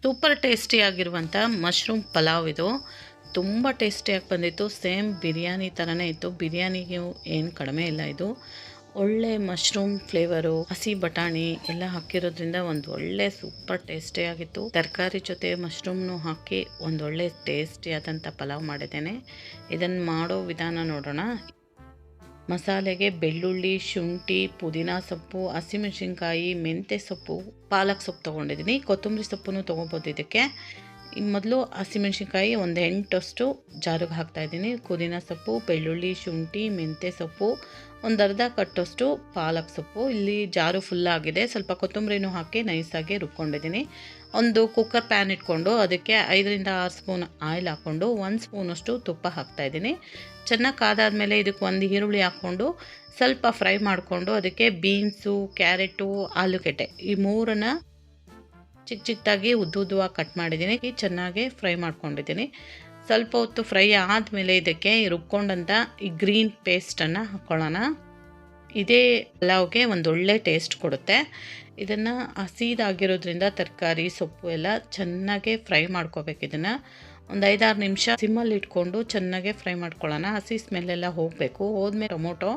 Super ಟೇಸ್ಟಿಯಾಗಿರುವಂಥ mushroom pulao ಇದು. ತುಂಬ ಟೇಸ್ಟಿಯಾಗಿ ಬಂದಿತ್ತು. ಸೇಮ್ ಬಿರಿಯಾನಿ ಥರನೇ ಇತ್ತು. ಬಿರಿಯಾನಿಗೆ ಏನು ಕಡಿಮೆ ಇಲ್ಲ. ಇದು ಒಳ್ಳೆ ಮಶ್ರೂಮ್ ಫ್ಲೇವರು, ಹಸಿ ಬಟಾಣಿ ಎಲ್ಲ ಹಾಕಿರೋದ್ರಿಂದ ಒಂದು ಒಳ್ಳೆ ಸೂಪರ್ ಟೇಸ್ಟಿಯಾಗಿತ್ತು. ತರಕಾರಿ ಜೊತೆ ಮಶ್ರೂಮ್ನು ಹಾಕಿ ಒಂದೊಳ್ಳೆ ಟೇಸ್ಟಿಯಾದಂಥ ಪಲಾವ್ ಮಾಡಿದ್ದೇನೆ. ಇದನ್ನು ಮಾಡೋ ವಿಧಾನ ನೋಡೋಣ. ಮಸಾಲೆಗೆ ಬೆಳ್ಳುಳ್ಳಿ, ಶುಂಠಿ, ಪುದೀನ ಸೊಪ್ಪು, ಹಸಿಮೆಣಸಿನ್ಕಾಯಿ, ಮೆಂತ್ಯ ಸೊಪ್ಪು, ಪಾಲಕ್ ಸೊಪ್ಪು ತೊಗೊಂಡಿದ್ದೀನಿ. ಕೊತ್ತಂಬರಿ ಸೊಪ್ಪನ್ನು ತೊಗೋಬೋದು. ಇದಕ್ಕೆ ಮೊದಲು ಹಸಿಮೆಣಸಿನ್ಕಾಯಿ ಒಂದು 8 ಜಾರಿಗೆ ಹಾಕ್ತಾಯಿದ್ದೀನಿ. ಪುದೀನ ಸೊಪ್ಪು, ಬೆಳ್ಳುಳ್ಳಿ, ಶುಂಠಿ, ಮೆಂತ್ಯ ಸೊಪ್ಪು, ಒಂದು ಅರ್ಧ ಕಟ್ಟಷ್ಟು ಪಾಲಕ್ ಸೊಪ್ಪು. ಇಲ್ಲಿ ಜಾರು ಫುಲ್ಲಾಗಿದೆ. ಸ್ವಲ್ಪ ಕೊತ್ತಂಬರಿನೂ ಹಾಕಿ ನೈಸಾಗಿ ರುಬ್ಕೊಂಡಿದ್ದೀನಿ. ಒಂದು ಕುಕ್ಕರ್ ಪ್ಯಾನ್ ಇಟ್ಕೊಂಡು ಅದಕ್ಕೆ 5ರಿಂದ 6 ಸ್ಪೂನ್ ಆಯಿಲ್ ಹಾಕ್ಕೊಂಡು 1 ಸ್ಪೂನಷ್ಟು ತುಪ್ಪ ಹಾಕ್ತಾಯಿದ್ದೀನಿ. ಚೆನ್ನಾಗಿ ಕಾದಾದಮೇಲೆ ಇದಕ್ಕೆ ಒಂದು ಈರುಳ್ಳಿ ಹಾಕ್ಕೊಂಡು ಸ್ವಲ್ಪ ಫ್ರೈ ಮಾಡಿಕೊಂಡು ಅದಕ್ಕೆ ಬೀನ್ಸು, ಕ್ಯಾರೆಟು, ಆಲೂಗೆಡ್ಡೆ ಈ ಮೂರನ್ನು ಚಿಕ್ಕ ಚಿಕ್ಕದಾಗಿ ಉದ್ದುದ್ದವಾಗಿ ಕಟ್ ಮಾಡಿದ್ದೀನಿ. ಚೆನ್ನಾಗಿ ಫ್ರೈ ಮಾಡ್ಕೊಂಡಿದ್ದೀನಿ. ಸ್ವಲ್ಪ ಹೊತ್ತು ಫ್ರೈ ಆದಮೇಲೆ ಇದಕ್ಕೆ ರುಬ್ಕೊಂಡಂಥ ಈ ಗ್ರೀನ್ ಪೇಸ್ಟನ್ನು ಹಾಕ್ಕೊಳ್ಳೋಣ. ಇದೇ ಪಲಾವ್ಗೆ ಒಂದೊಳ್ಳೆ ಟೇಸ್ಟ್ ಕೊಡುತ್ತೆ. ಇದನ್ನು ಹಸಿದಾಗಿರೋದ್ರಿಂದ ತರಕಾರಿ ಸೊಪ್ಪು ಎಲ್ಲ ಚೆನ್ನಾಗೆ ಫ್ರೈ ಮಾಡ್ಕೋಬೇಕು. ಇದನ್ನು ಒಂದು 5-6 ನಿಮಿಷ ಸಿಮ್ಮಲ್ಲಿ ಇಟ್ಕೊಂಡು ಚೆನ್ನಾಗೆ ಫ್ರೈ ಮಾಡ್ಕೊಳ್ಳೋಣ. ಹಸಿ ಸ್ಮೆಲ್ಲೆಲ್ಲ ಹೋಗಬೇಕು. ಹೋದ್ಮೇಲೆ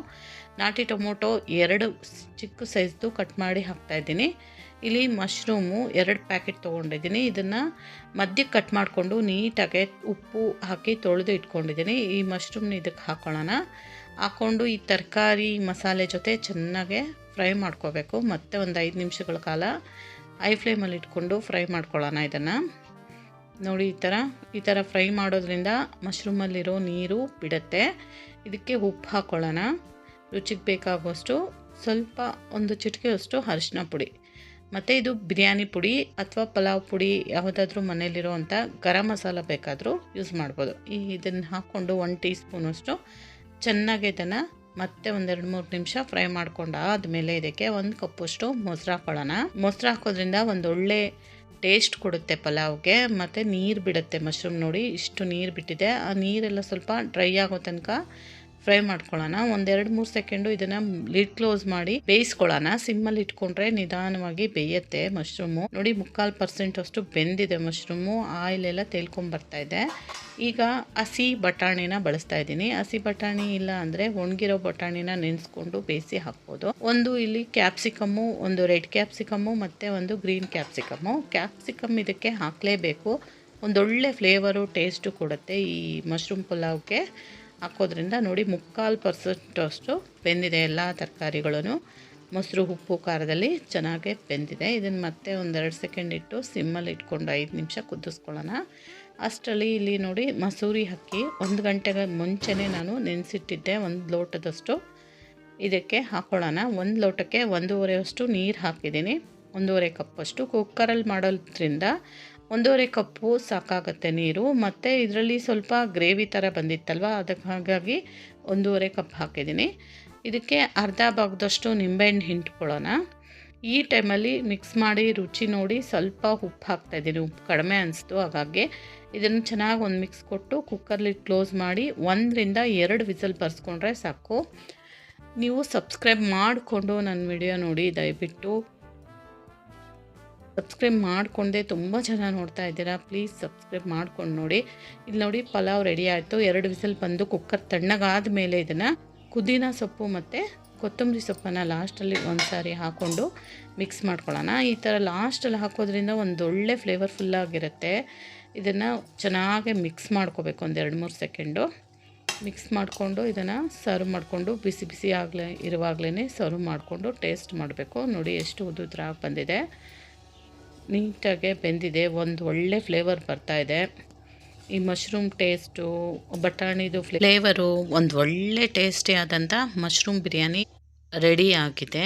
ನಾಟಿ ಟೊಮೊಟೊ 2 ಚಿಕ್ಕ ಸೈಜ್ದು ಕಟ್ ಮಾಡಿ ಹಾಕ್ತಾಯಿದ್ದೀನಿ. ಇಲ್ಲಿ ಮಶ್ರೂಮು 2 ಪ್ಯಾಕೆಟ್ ತೊಗೊಂಡಿದ್ದೀನಿ. ಇದನ್ನು ಮಧ್ಯಕ್ಕೆ ಕಟ್ ಮಾಡಿಕೊಂಡು ನೀಟಾಗಿ ಉಪ್ಪು ಹಾಕಿ ತೊಳೆದು ಇಟ್ಕೊಂಡಿದ್ದೀನಿ. ಈ ಮಶ್ರೂಮ್ನ ಇದಕ್ಕೆ ಹಾಕ್ಕೊಳ್ಳೋಣ. ಹಾಕ್ಕೊಂಡು ಈ ತರಕಾರಿ ಮಸಾಲೆ ಜೊತೆ ಚೆನ್ನಾಗೆ ಫ್ರೈ ಮಾಡ್ಕೋಬೇಕು. ಮತ್ತು ಒಂದು 5 ನಿಮಿಷಗಳ ಕಾಲ ಹೈ ಫ್ಲೇಮಲ್ಲಿ ಇಟ್ಕೊಂಡು ಫ್ರೈ ಮಾಡ್ಕೊಳ್ಳೋಣ. ಇದನ್ನು ನೋಡಿ, ಈ ಥರ ಫ್ರೈ ಮಾಡೋದ್ರಿಂದ ಮಶ್ರೂಮಲ್ಲಿರೋ ನೀರು ಬಿಡುತ್ತೆ. ಇದಕ್ಕೆ ಉಪ್ಪು ಹಾಕ್ಕೊಳ್ಳೋಣ. ರುಚಿಗೆ ಬೇಕಾಗುವಷ್ಟು ಸ್ವಲ್ಪ ಒಂದು ಚಿಟಿಕೆಯಷ್ಟು ಅರಿಶಿನ ಪುಡಿ, ಮತ್ತು ಇದು ಬಿರಿಯಾನಿ ಪುಡಿ ಅಥವಾ ಪಲಾವ್ ಪುಡಿ ಯಾವುದಾದ್ರೂ ಮನೇಲಿರೋ ಅಂಥ ಗರಂ ಮಸಾಲ ಬೇಕಾದರೂ ಯೂಸ್ ಮಾಡ್ಬೋದು. ಇದನ್ನು ಹಾಕ್ಕೊಂಡು 1 ಟೀ ಸ್ಪೂನಷ್ಟು ಚೆನ್ನಾಗಿ ಇದನ್ನು ಮತ್ತೆ ಒಂದು 2-3 ನಿಮಿಷ ಫ್ರೈ ಮಾಡ್ಕೊಂಡಾದಮೇಲೆ ಇದಕ್ಕೆ 1 ಕಪ್ಪಷ್ಟು ಮೊಸರು ಹಾಕ್ಕೊಳ್ಳೋಣ. ಮೊಸರು ಹಾಕೋದ್ರಿಂದ ಒಂದೊಳ್ಳೆ ಟೇಸ್ಟ್ ಕೊಡುತ್ತೆ ಪಲಾವ್ಗೆ. ಮತ್ತು ನೀರು ಬಿಡುತ್ತೆ. ಮಶ್ರೂಮ್ ನೋಡಿ ಇಷ್ಟು ನೀರು ಬಿಟ್ಟಿದೆ. ಆ ನೀರೆಲ್ಲ ಸ್ವಲ್ಪ ಡ್ರೈ ಆಗೋ ತನಕ ಫ್ರೈ ಮಾಡ್ಕೊಳ್ಳೋಣ. ಒಂದು 2-3 ಸೆಕೆಂಡು ಇದನ್ನು ಲಿಡ್ ಕ್ಲೋಸ್ ಮಾಡಿ ಬೇಯಿಸ್ಕೊಳ್ಳೋಣ. ಸಿಮ್ಮಲ್ಲಿ ಇಟ್ಕೊಂಡ್ರೆ ನಿಧಾನವಾಗಿ ಬೇಯುತ್ತೆ ಮಶ್ರೂಮು. ನೋಡಿ 3/4% ಅಷ್ಟು ಬೆಂದಿದೆ ಮಶ್ರೂಮು. ಆಯಿಲ್ ಎಲ್ಲ ತೇಲ್ಕೊಂಬರ್ತಾ ಇದೆ. ಈಗ ಹಸಿ ಬಟಾಣಿನ ಬಳಸ್ತಾ ಇದ್ದೀನಿ. ಹಸಿ ಬಟಾಣಿ ಇಲ್ಲ ಅಂದರೆ ಒಣಗಿರೋ ಬಟಾಣಿನ ನೆನೆಸ್ಕೊಂಡು ಬೇಯಿಸಿ ಹಾಕ್ಬೋದು. ಒಂದು ಇಲ್ಲಿ ಕ್ಯಾಪ್ಸಿಕಮ್ಮು, ಒಂದು ರೆಡ್ ಕ್ಯಾಪ್ಸಿಕಮ್ಮು ಮತ್ತು ಒಂದು ಗ್ರೀನ್ ಕ್ಯಾಪ್ಸಿಕಮ್ಮು. ಕ್ಯಾಪ್ಸಿಕಮ್ ಇದಕ್ಕೆ ಹಾಕಲೇಬೇಕು. ಒಂದೊಳ್ಳೆ ಫ್ಲೇವರು ಟೇಸ್ಟು ಕೊಡುತ್ತೆ ಈ ಮಶ್ರೂಮ್ ಪಲಾವ್ಗೆ ಹಾಕೋದ್ರಿಂದ. ನೋಡಿ 3/4% ಅಷ್ಟು ಬೆಂದಿದೆ ಎಲ್ಲ ತರಕಾರಿಗಳೂ. ಮೊಸರು, ಉಪ್ಪು, ಖಾರದಲ್ಲಿ ಚೆನ್ನಾಗಿ ಬೆಂದಿದೆ. ಇದನ್ನು ಮತ್ತೆ ಒಂದು 2 ಸೆಕೆಂಡ್ ಇಟ್ಟು ಸಿಮ್ಮಲ್ಲಿ ಇಟ್ಕೊಂಡು 5 ನಿಮಿಷ ಕುದಿಸ್ಕೊಳ್ಳೋಣ. ಅಷ್ಟರಲ್ಲಿ ಇಲ್ಲಿ ನೋಡಿ ಮಸೂರಿ ಅಕ್ಕಿ 1 ಗಂಟೆಗೆ ಮುಂಚೆನೇ ನಾನು ನೆನೆಸಿಟ್ಟಿದ್ದೆ. 1 ಲೋಟದಷ್ಟು ಇದಕ್ಕೆ ಹಾಕ್ಕೊಳ್ಳೋಣ. 1 ಲೋಟಕ್ಕೆ 1.5 ಅಷ್ಟು ನೀರು ಹಾಕಿದ್ದೀನಿ. 1.5 ಕಪ್ಪಷ್ಟು. ಕುಕ್ಕರಲ್ಲಿ ಮಾಡೋದ್ರಿಂದ 1.5 ಕಪ್ಪು ಸಾಕಾಗುತ್ತೆ ನೀರು. ಮತ್ತು ಇದರಲ್ಲಿ ಸ್ವಲ್ಪ ಗ್ರೇವಿ ಥರ ಬಂದಿತ್ತಲ್ವ, ಅದಕ್ಕೆ ಹಾಗಾಗಿ 1.5 ಕಪ್ ಹಾಕಿದ್ದೀನಿ. ಇದಕ್ಕೆ ಅರ್ಧ ಭಾಗದಷ್ಟು ನಿಂಬೆಹಣ್ಣು ಹಿಂಡ್ಕೊಳ್ಳೋಣ. ಈ ಟೈಮಲ್ಲಿ ಮಿಕ್ಸ್ ಮಾಡಿ ರುಚಿ ನೋಡಿ ಸ್ವಲ್ಪ ಉಪ್ಪು ಹಾಕ್ತಾಯಿದ್ದೀನಿ. ಉಪ್ಪು ಕಡಿಮೆ ಅನಿಸ್ತು, ಹಾಗಾಗಿ ಇದನ್ನು ಚೆನ್ನಾಗಿ ಒಂದು ಮಿಕ್ಸ್ ಕೊಟ್ಟು ಕುಕ್ಕರ್ಲಿ ಕ್ಲೋಸ್ ಮಾಡಿ 1ರಿಂದ 2 ವಿಸಲ್ ಬರ್ಸ್ಕೊಂಡ್ರೆ ಸಾಕು. ನೀವು ಸಬ್ಸ್ಕ್ರೈಬ್ ಮಾಡಿಕೊಂಡು ನನ್ನ ವಿಡಿಯೋ ನೋಡಿ. ದಯವಿಟ್ಟು ಸಬ್ಸ್ಕ್ರೈಬ್ ಮಾಡಿಕೊಂಡೆ ತುಂಬ ಜನ ನೋಡ್ತಾ ಇದ್ದೀರಾ. ಪ್ಲೀಸ್ ಸಬ್ಸ್ಕ್ರೈಬ್ ಮಾಡ್ಕೊಂಡು ನೋಡಿ. ಇಲ್ಲಿ ನೋಡಿ ಪಲಾವ್ ರೆಡಿ ಆಯಿತು. 2 ವಿಸಲ್ ಬಂದು ಕುಕ್ಕರ್ ತಣ್ಣಗಾದ ಮೇಲೆ ಇದನ್ನು ಪುದೀನ ಸೊಪ್ಪು ಮತ್ತು ಕೊತ್ತಂಬರಿ ಸೊಪ್ಪನ್ನು ಲಾಸ್ಟಲ್ಲಿ ಒಂದು ಸಾರಿ ಹಾಕ್ಕೊಂಡು ಮಿಕ್ಸ್ ಮಾಡ್ಕೊಳ್ಳೋಣ. ಈ ಥರ ಲಾಸ್ಟಲ್ಲಿ ಹಾಕೋದ್ರಿಂದ ಒಂದೊಳ್ಳೆ ಫ್ಲೇವರ್ಫುಲ್ಲಾಗಿರುತ್ತೆ. ಇದನ್ನು ಚೆನ್ನಾಗಿ ಮಿಕ್ಸ್ ಮಾಡ್ಕೋಬೇಕು. ಒಂದು 2-3 ಸೆಕೆಂಡು ಮಿಕ್ಸ್ ಮಾಡಿಕೊಂಡು ಇದನ್ನು ಸರ್ವ್ ಮಾಡಿಕೊಂಡು ಬಿಸಿ ಬಿಸಿ ಇರುವಾಗಲೇ ಸರ್ವ್ ಮಾಡಿಕೊಂಡು ಟೇಸ್ಟ್ ಮಾಡಬೇಕು. ನೋಡಿ ಎಷ್ಟು ಉದ್ದುದ್ರಾಗಿ ಬಂದಿದೆ, ನೀಟಾಗೆ ಬೆಂದಿದೆ. ಒಂದು ಒಳ್ಳೆ ಫ್ಲೇವರ್ ಬರ್ತಾಯಿದೆ. ಈ ಮಶ್ರೂಮ್ ಟೇಸ್ಟು, ಬಟಾಣಿದು ಫ್ಲೇವರು, ಒಂದು ಒಳ್ಳೆ ಟೇಸ್ಟಿ ಆದಂಥ ಮಶ್ರೂಮ್ ಬಿರಿಯಾನಿ ರೆಡಿ ಆಗಿದೆ.